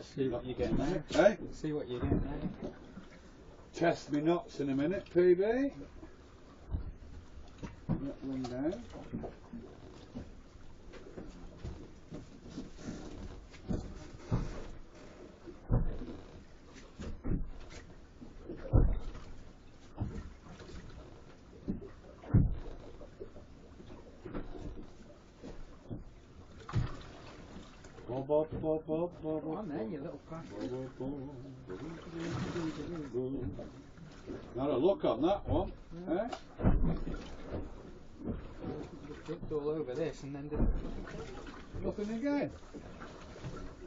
See what you're getting there. Hey? See what you're getting there. Test me knots in a minute, PB. Let one down. Bob. On then, you little bastard. Not a look on that one. Eh? Jumped all over this and then did Nothing again.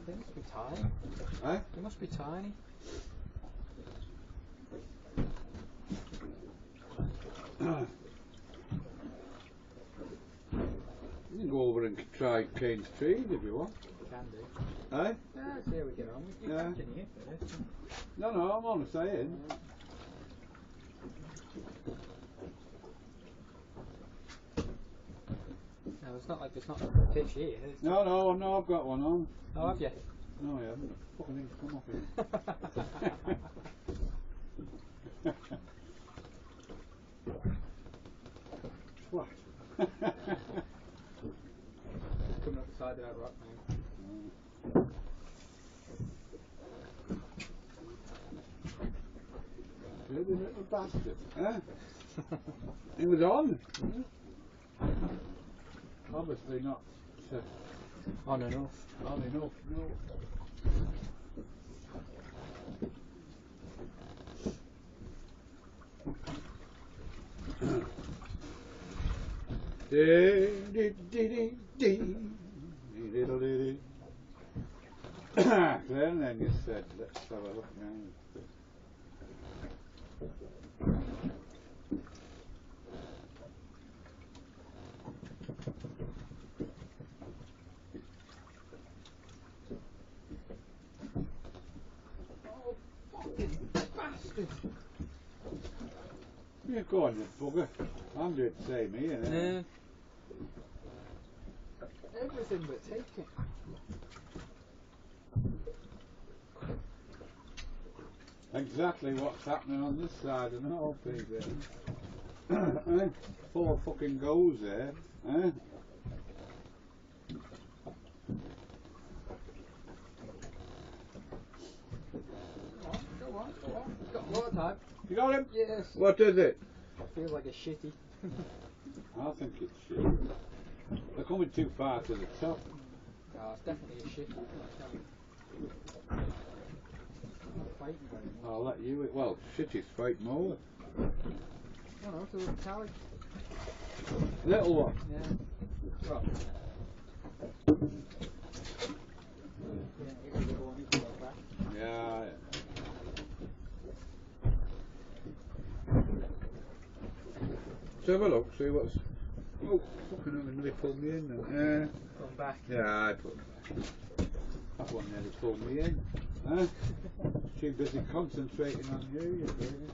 They must be tiny. Eh? They must be tiny. You can go over and try Kane's trees if you want. Can do. Eh? Yeah, see how we get on. You're Yeah. catching it first. No, I'm only saying. No, it's not like there's not a fish here. No, I've got one on. Oh, have you? No, I haven't. Fucking thing's come off here. What? Coming up the side of that rock now. Dirty little bastard. Huh? He was on. Obviously not On and off. on enough, no. Then you said, let's have a look now. Oh, fucking bastard! Yeah, go on, you bugger. I'm doing the same here, eh? Everything but take it. Exactly what's happening on this side and all, people. 4 fucking goals there, eh? Go on. Got a lot of time. You got him? Yes. What is it? Feels like a shitty. I think it's shit. They're coming too far to the top. Oh, it's definitely a shitty. Not fighting very much. I'll let you. Well, shitty's fighting over. No, it's a little Callig. Little one. Yeah. Well. Yeah, it's a little one. He's got back. Yeah. Let's have a look, see what's. Oh, fucking hell, nearly pulled me in then. Come back. Yeah, I put. That one nearly pulled me in. Huh? Too busy concentrating on you baby.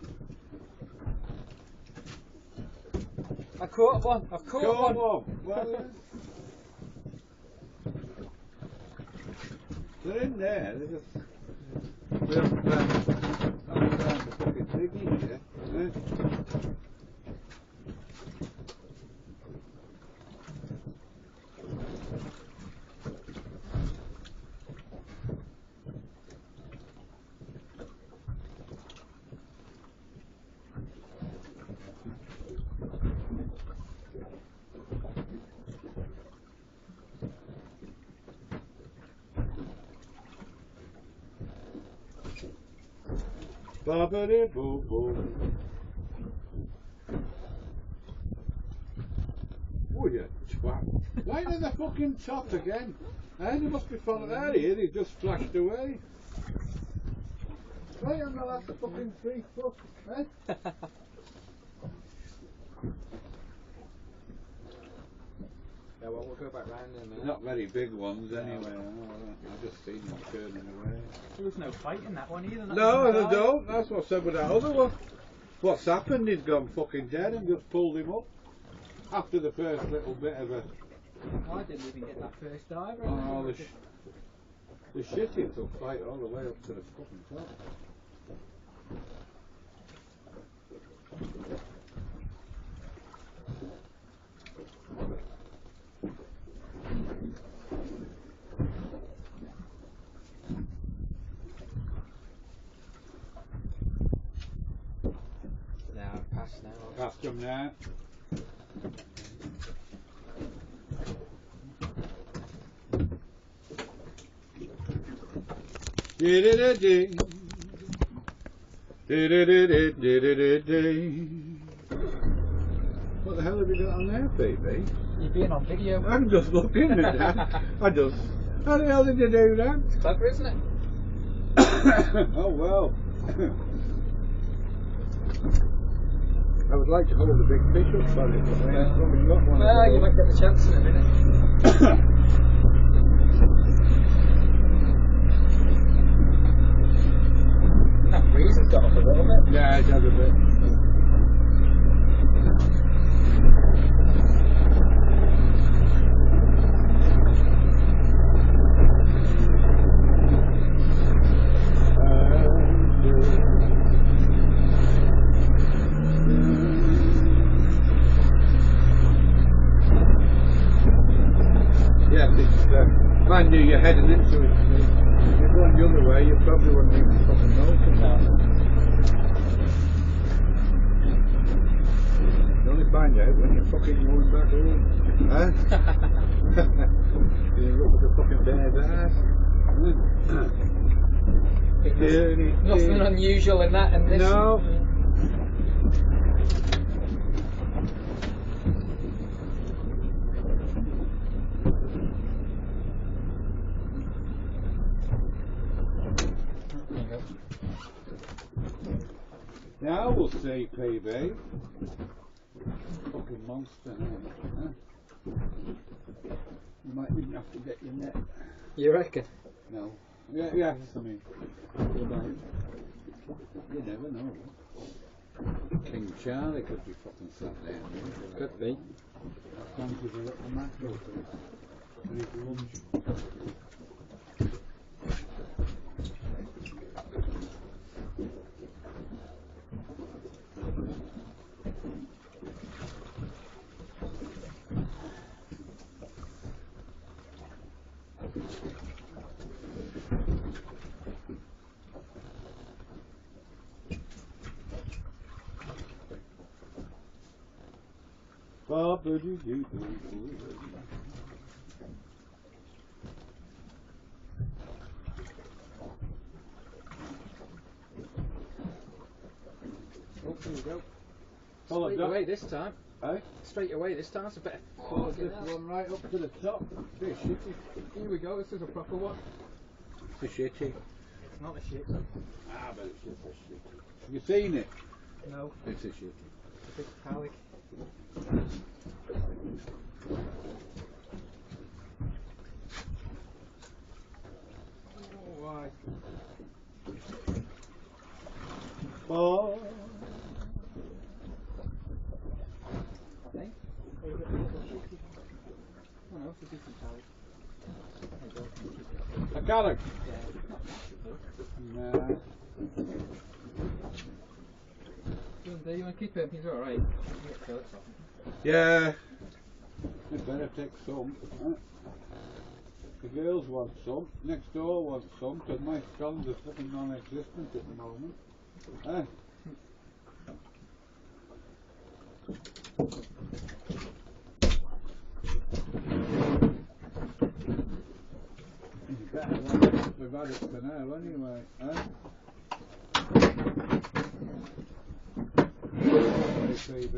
I caught one. I've caught one. Well, they're in there. They're just. We haven't found the fucking piggies yet. Eh? Ba-ba-dee-boo-boo. Oh, you twat. Right at the fucking top again. And he must be falling out of here, he just flashed away. Right on the last fucking 3 foot, eh? Yeah, well, we'll go back round in a minute. Not very big ones anyway. I just seen them turning away. There was no fight in that one either. No, they don't. That's what I said with that other one. What's happened? He's gone fucking dead and just pulled him up. After the first little bit of a... I didn't even get that first dive. Oh, The shitty took flight all the way up to the fucking top. Now, past now. Past them now. What the hell have you got on there, baby? You're being on video. I'm just looking at that. How the hell did you do that? It's clever, isn't it? Oh well. I would like to hold a big fish up on it, but I ain't probably got one. Well, you might get the chance in a minute. That breeze has got up a little bit. Yeah, it does a bit. Yes, it's mind you, you're heading into it. If you're going the other way, you probably wouldn't even fucking notice that. You only find out when you're fucking going back home. Huh? You look at the fucking bear's ass. Nothing unusual in that and this. No. Now we'll see, PB. Fucking monster, huh? You might even have to get your net. You reckon? No. Yeah, yes, I mean, you might. You never know. King Charlie could be fucking sat there. Could be. As long as he's a little mackerel for his lunch. Oh, here we go. Follow Straight that. away this time. Eh? Straight away this time. It's a bit. Oh, just run right up to the top. Bit shitty. Here we go. This is a proper one. It's a shitty. It's not a shit. Ah, but it's just a shitty. Have you seen it? No. It's a shitty. It's a big Callig. Oh, why? Oh. I think. Oh no, it's a decent Callig. A Callig? Yeah, not massive though. Nah. Do you want to keep him? He's alright. You get shirts off him. Yeah. You better take some. Huh? The girls want some. Next door wants some, because my scones are fucking non-existent at the moment. Huh? You better want it. We've had it for now anyway. Huh? PB.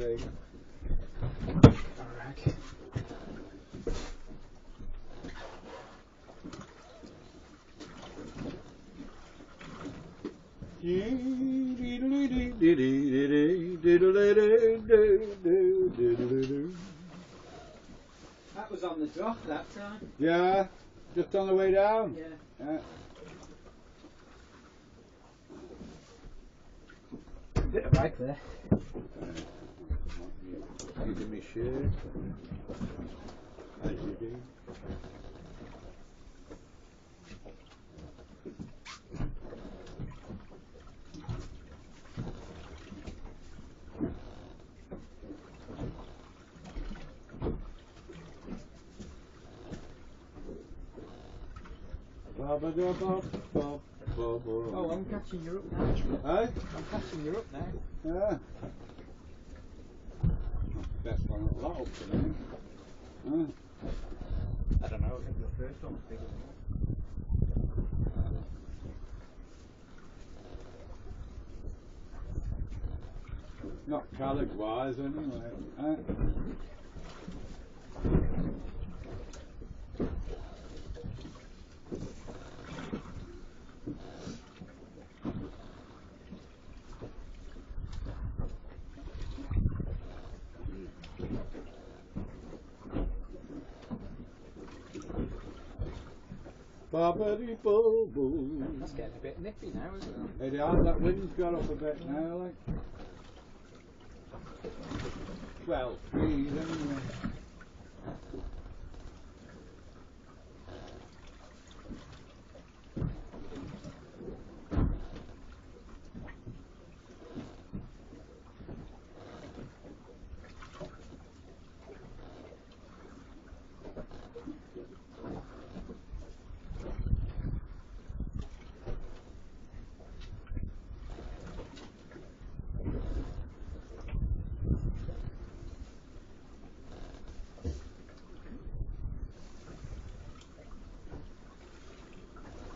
Alright. That was on the drop that time. Yeah, just on the way down. Yeah. Bit of bike there. Give me shirt. As you do. Oh, I'm catching you up now. Hey? I'm catching you up now. Yeah. Best one at lot up today. I don't know, I think the first one was bigger than that. Not Callig wise anyway. Bobbity boo boo. That's getting a bit nippy now, isn't it? It has, that wind's got up a bit now, like. Well, trees anyway.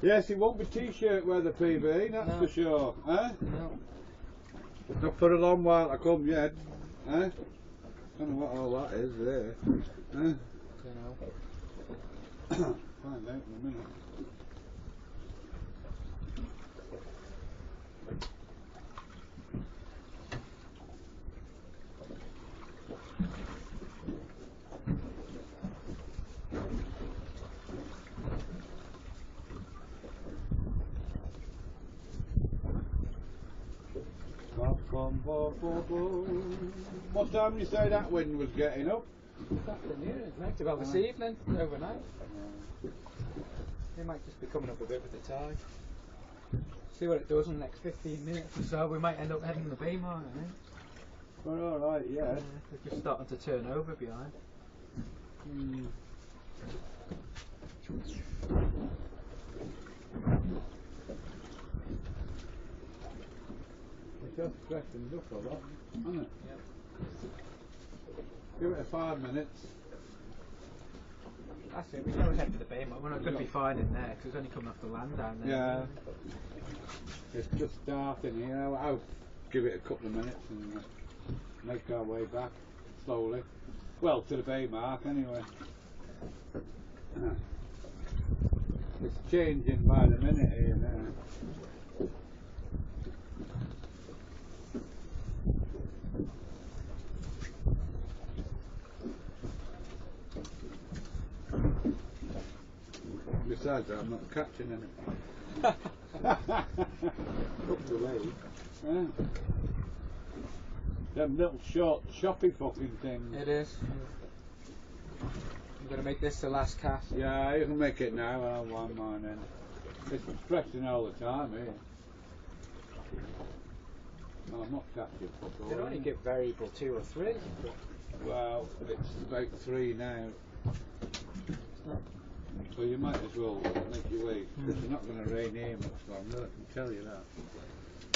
Yes, it won't be t-shirt weather, PB, that's No. for sure. Eh? No. Not for a long while to come yet. Eh? Don't know what all that is there. Eh? Don't know. Find out in a minute. What time did you say that wind was getting up? This afternoon, isn't it? Well, this evening, overnight. It might just be coming up a bit with the tide. See what it does in the next 15 minutes or so. We might end up heading the bay mark, I think. Well, alright, yeah. They're just starting to turn over behind. It just freshened up a lot, hasn't it? Yep. Give it 5 minutes. That's it, we can always head for the bay mark. We're not going to be fine in there because it's only coming off the land down there. Yeah. It's just starting here. I'll give it a couple of minutes and make our way back slowly. Well, to the bay mark anyway. It's changing by the minute here now. Besides that, I'm not catching anything. Up the way. Yeah. Them little short, choppy fucking things. It is. I'm going to make this the last cast. Yeah, you can make it now. I don't want mine then. It's pressing all the time here. Well, I'm not catching fuck all. They only give variable 2 or 3. Well, it's about 3 now. So you might as well make your way, because it's not going to rain here much longer, I can tell you that.